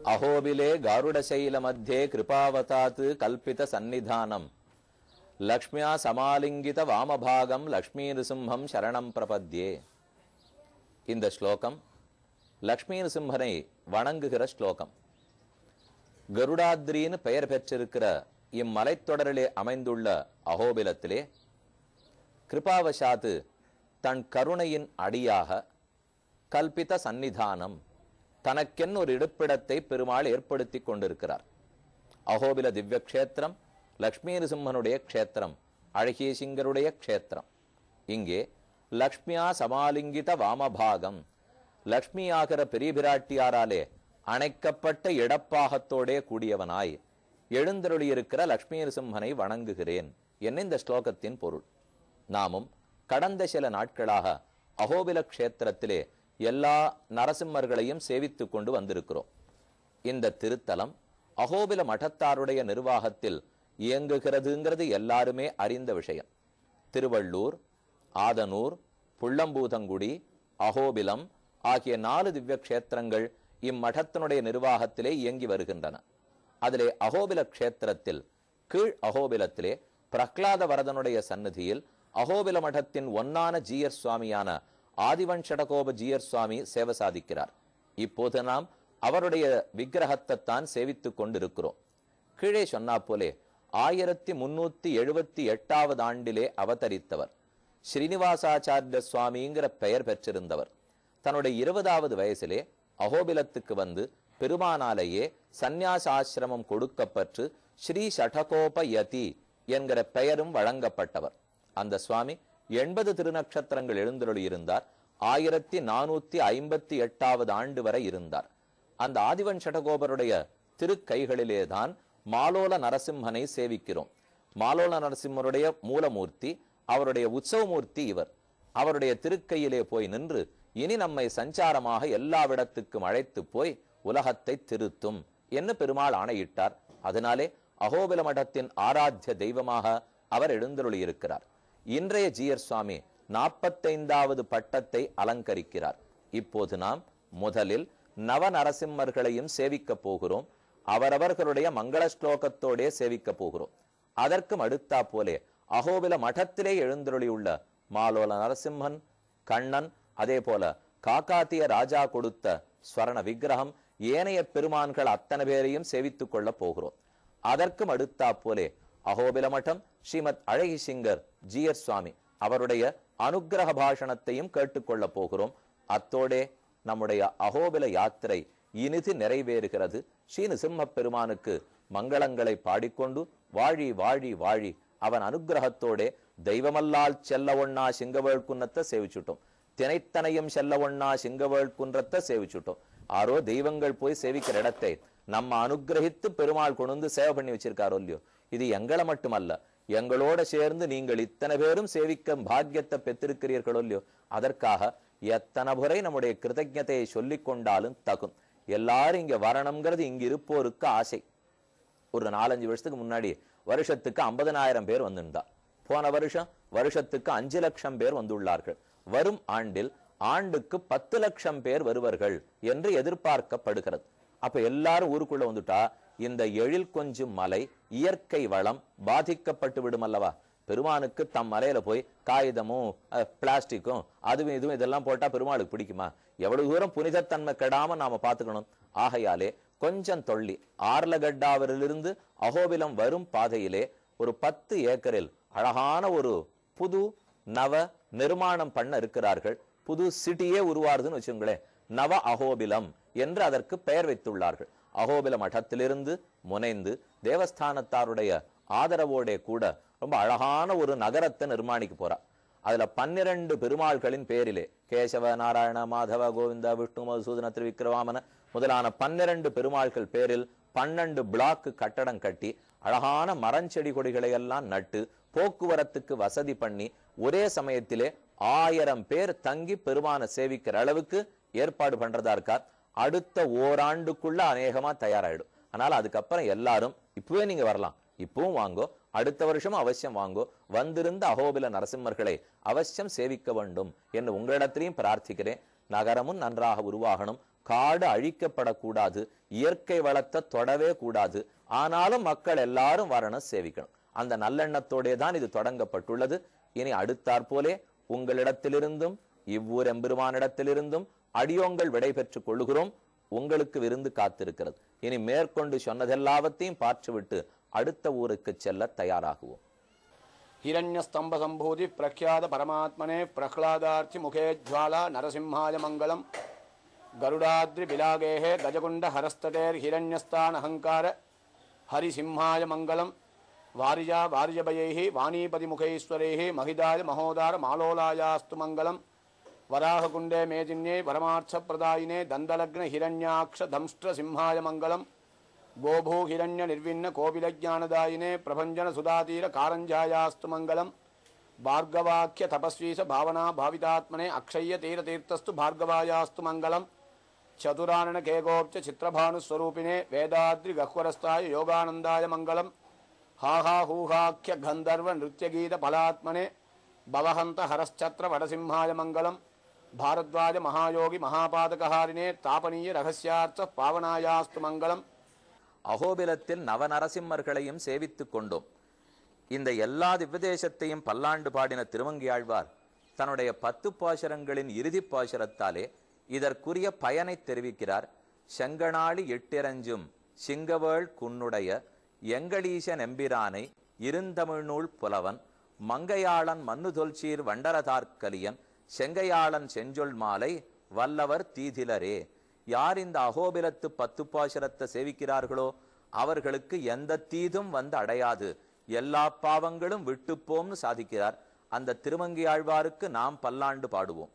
अहोबिले गारुडशैल मध्ये कृपावतात् कल्पित सन्निधानम लक्ष्म्या समालिंगित वामभागम लक्ष्मी नृसिंहम शरणं प्रपद्ये. இந்த ஸ்லோகம் லக்ஷ்மி நரசிம்மனை வணங்குகிற ஸ்லோகம். கருடாத்ரின்னு பெயர் பெற்றிருக்கிற இம்மலைத்தொடரிலே அமைந்துள்ள அகோபிலத்திலே கிருபாவசாத்து தன் கருணையின் அடியாக கல்பித சந்நிதானம் தனக்கென் ஒரு இருப்பிடத்தை பெருமாள் ஏற்படுத்தி கொண்டிருக்கிறார். அகோபில திவ்ய க்ஷேத்திரம் லக்ஷ்மி நரசிம்மனுடைய க்ஷேத்திரம், அழகிய சிங்கருடைய க்ஷேத்திரம். இங்கே லக்ஷ்மியா சமாலிங்கித வாமபாகம், லக்ஷ்மியாகிற பெரிய பிராட்டியாராலே அணைக்கப்பட்ட இடப்பாகத்தோடே கூடியவனாய் எழுந்தருளியிருக்கிற லக்ஷ்மி நரசிம்மனை வணங்குகிறேன் என்ன இந்த ஸ்லோகத்தின் பொருள். நாமும் கடந்த சில நாட்களாக அகோபில க்ஷேத்திரத்திலே எல்லா நரசிம்மர்களையும் சேவித்துக் கொண்டு வந்திருக்கிறோம். இந்த திருத்தலம் அகோபில மடத்தாருடைய நிர்வாகத்தில் இயங்குகிறதுங்கிறது எல்லாருமே அறிந்த விஷயம். திருவள்ளூர், ஆதனூர், புள்ளம்பூதங்குடி, அகோபிலம் ஆகிய 4 திவ்ய க்ஷேத்திரங்கள் இம்மடத்தினுடைய நிர்வாகத்திலே இயங்கி வருகின்றன. அதிலே அகோபில க்ஷேத்திரத்தில் கீழ் அகோபிலத்திலே பிரஹ்லாத வரதனுடைய சந்நிதியில் அகோபில மடத்தின் ஒன்னான ஜீயர் சுவாமியான ஆதிவன்ஷடகோப ஜீயர் சுவாமி சேவை சாதிக்கிறார். இப்போது நாம் அவருடைய விக்கிரகத்தைத்தான் சேவித்துக் கொண்டிருக்கிறோம். கீழே சொன்னா போலே 1378 ஆண்டிலே அவதரித்தவர் ஸ்ரீனிவாசாச்சாரிய சுவாமிங்கிற பெயர் பெற்றிருந்தவர். தன்னுடைய 20வது வயசிலே அகோபிலத்துக்கு வந்து பெருமானாலேயே சந்நியாசாசிரமம் கொடுக்கப்பட்டு ஸ்ரீ ஷடகோப யதி என்கிற பெயரும் வழங்கப்பட்டவர். அந்த சுவாமி 80 திருநக்ஷத்திரங்கள் எழுந்தருளியிருந்தார். 1458 ஆண்டு வரை இருந்தார். அந்த ஆதிவன் ஷடகோபருடைய திருக்கைகளிலேதான் மாலோல நரசிம்மனை சேவிக்கிறோம். மாலோல நரசிம்மருடைய மூலமூர்த்தி, அவருடைய உற்சவமூர்த்தி இவர். அவருடைய திருக்கையிலே போய் நின்று இனி நம்மை சஞ்சாரமாக எல்லாவிடத்துக்கும் அழைத்து போய் உலகத்தை திருத்தும் என்று பெருமாள் ஆணையிட்டார். அதனாலே அகோபில மடத்தின் ஆராத்திய தெய்வமாக அவர் எழுந்தருளியிருக்கிறார். இன்றைய ஜீயர் சுவாமி 45வது பட்டத்தை அலங்கரிக்கிறார். இப்போது நாம் முதலில் நவ நரசிம்மர்களையும் சேவிக்க போகிறோம். அவரவர்களுடைய மங்கள ஸ்லோகத்தோடே சேவிக்க போகிறோம். அதற்கும் அடுத்தா போலே அகோபில மடத்திலே எழுந்தருளியுள்ள மாலோல நரசிம்மன், கண்ணன், அதே போல காக்காத்திய ராஜா கொடுத்த ஸ்வரண விக்கிரகம், ஏனைய பெருமான்கள் அத்தனை பேரையும் சேவித்துக் கொள்ள போகிறோம். அதற்கும் அடுத்தா போலே அகோபில மடம் ஸ்ரீமத் அழகி சிங்கர் ஜீயர் சுவாமி அவருடைய அனுக்கிரக பாஷணத்தையும் கேட்டுக்கொள்ள போகிறோம். அத்தோடே நம்முடைய அகோபில யாத்திரை இனிது நிறைவேறுகிறது. ஸ்ரீ நரசிம்ம பெருமானுக்கு மங்களங்களை பாடிக்கொண்டு வாழி வாழி வாழி அவன் அனுகிரகத்தோடே தெய்வமல்லால் செல்ல ஒண்ணா சிங்கவேள் குன்றத்தை சேவிச்சுட்டோம். தினைத்தனையும் செல்ல ஒண்ணா சிங்கவேள் குன்றத்தை சேவிச்சுட்டோம். ஆரோ தெய்வங்கள் போய் சேவிக்கிற இடத்தை நம்ம அனுகிரகித்து பெருமாள் கொண்டு சேவை பண்ணி வச்சிருக்காரோ இல்லையோ. இது எங்களை மட்டுமல்ல, எங்களோட சேர்ந்து நீங்கள் இத்தனை பேரும் சேவிக்க பாக்கியத்தை பெற்றிருக்கிறீர்களோ இல்லையோ. அதற்காக எத்தனை முறை நம்முடைய கிருதஜத்தையை சொல்லிக் கொண்டாலும் தகும். எல்லாரும் இங்க வரணுங்கிறது இங்க இருப்போருக்கு ஆசை. ஒரு 4-5 வருஷத்துக்கு முன்னாடி வருஷத்துக்கு 50,000 பேர் வந்திருந்தா. போன வருஷத்துக்கு 5 லட்சம் பேர் வந்துள்ளார்கள். வரும் ஆண்டில் ஆண்டுக்கு 10 லட்சம் பேர் வருவார்கள் என்று எதிர்பார்க்கப்படுகிறது. அப்ப எல்லாரும் ஊருக்குள்ள வந்துட்டா இந்த எழில் கொஞ்சம் மலை இயற்கை வளம் பாதிக்கப்பட்டு விடும் அல்லவா. பெருமானுக்கு தம் மலையில போய் காகிதமும் பிளாஸ்டிக்கும் அதுவும் இதுவும் இதெல்லாம் போட்டா பெருமாளுக்கு பிடிக்குமா? எவ்வளவு தூரம் புனிதத்தன்மை கெடாம நாம பாத்துக்கணும். ஆகையாலே கொஞ்சம் தொள்ளி ஆர்லகட்டாவிலிருந்து அகோபிலம் வரும் பாதையிலே ஒரு 10 ஏக்கரில் அழகான ஒரு புது நவ நிர்மாணம் பண்ண இருக்கிறார்கள். புது சிட்டியே உருவாருதுன்னு வச்சுங்களேன். நவ அகோபிலம் என்று அதற்கு பெயர் வைத்துள்ளார்கள். அகோபில மடத்திலிருந்து முனைந்து தேவஸ்தானத்தாருடைய ஆதரவோட கூட ரொம்ப அழகான ஒரு நகரத்தை நிர்மாணிக்க போறா. அதுல 12 பெருமாள்களின் பேரிலே கேசவ, நாராயண, மாதவ, கோவிந்த, விஷ்ணு, மதுசூதன, திருவிக்கிரவாமன முதலான 12 பெருமாள்கள் பேரில் 12 பிளாக் கட்டடம் கட்டி அழகான மரஞ்செடி கொடிகளை எல்லாம் நட்டு போக்குவரத்துக்கு வசதி பண்ணி ஒரே சமயத்திலே 1000 பேர் தங்கி பெருமான சேவிக்கிற அளவுக்கு ஏற்பாடு பண்றதா இருக்கார். அடுத்த ஓராண்டுக்குள்ள அநேகமா தயாராயிடும். அதனால அதுக்கப்புறம் எல்லாரும் இப்பவே நீங்க வரலாம், இப்பவும் வாங்கோ, அடுத்த வருஷமும் அவசியம் வாங்கோ, வந்திருந்த அகோபில நரசிம்மர்களை அவசியம் சேவிக்க வேண்டும் என்று உங்களிடத்திலையும் பிரார்த்திக்கிறேன். நகரமும் நன்றாக உருவாகணும், காடு அழிக்கப்படக்கூடாது, இயற்கை வளத்தை தொடவே கூடாது, ஆனாலும் மக்கள் எல்லாரும் வரணும், சேவிக்கணும். அந்த நல்லெண்ணத்தோடே தான் இது தொடங்கப்பட்டுள்ளது. இனி அடுத்தாற்போலே உங்களிடத்திலிருந்தும் இவ்வூர் எம்பெருமானிடத்திலிருந்தும் அடியோங்கள் விடை பெற்றுக் கொள்ளுகிறோம். உங்களுக்கு விருந்து காத்திருக்கிறது. இனி மேற்கொண்டு சொன்னதெல்லாவற்றையும் பார்த்துவிட்டு அடுத்த ஊருக்கு செல்ல தயாராகுவோம். हिरण्यस्तंभ संभूति प्रख्यात परमात्मने प्रह्लादार्चि मुखे ज्वाला नरसिंहाय मंगलम गरुडाद्रि बिलागेः गजकुंड हरस्तटेर हिरण्यस्तान अहंकार हरिसिंहाय मंगलम वारिजा वारिजभयैः वाणीपति मुखेश्वरैः महिदाय महोदार मालोलायास्तु मंगलम वराहकुंडे मेजिन्ये परमार्थप्रदायिने दंदलग्न हिरण्याक्ष दंष्ट्र सिंहाय मंगलम गोभू हिरण्य निर्विन्न कोविलज्ञानदायिने प्रभंजन सुधातीर कारंजायास्तु मंगलम भार्गवाख्य तपस्वीस भावना भावितात्मने अक्षय्य तीर्थस्तु भार्गवायास्तु मंगलम चतुरानन केगोप्च चित्रभानुस्वरूपिणे वेदाद्रि गह्वरस्ताय योगानंदाय मंगलम हाहा हूहाख्य गंधर्व नृत्यगीत फलात्मने भवहंत हरश्चत्र वडसिंहाय मंगलम भारद्वाज महायोगी महापादकहारिणे तापनीय रहस्यार्थ पावनायास्तु मंगलम. அகோபிலத்தில் நவநரசிம்மர்களையும் சேவித்துக் கொண்டோம். இந்த எல்லா திவ்யதேசத்தையும் பல்லாண்டு பாடின திருமங்கியாழ்வார் தன்னுடைய 10 பாசுரங்களின் இறுதி பாசுரத்தாலே இதற்குரிய பயனை தெரிவிக்கிறார். செங்கணாளி எட்டிரஞ்சும் சிங்கவேள் குன்னுடைய எங்களீசன் எம்பிரானை இருந்தமிழ்நூல் புலவன் மங்கையாளன் மன்னுதொல்சீர் வண்டரதார்க்கலியன் செங்கையாளன் செஞ்சொல் மாலை வல்லவர் தீதிலரே. யார் இந்த அகோபிலத்து 10 பாசுரத்தை சேவிக்கிறார்களோ அவர்களுக்கு எந்த தீதும் வந்து அடையாது, எல்லா பாவங்களும் விட்டுப்போம்னு சாதிக்கிறார். அந்த திருமங்கி ஆழ்வாருக்கு நாம் பல்லாண்டு பாடுவோம்.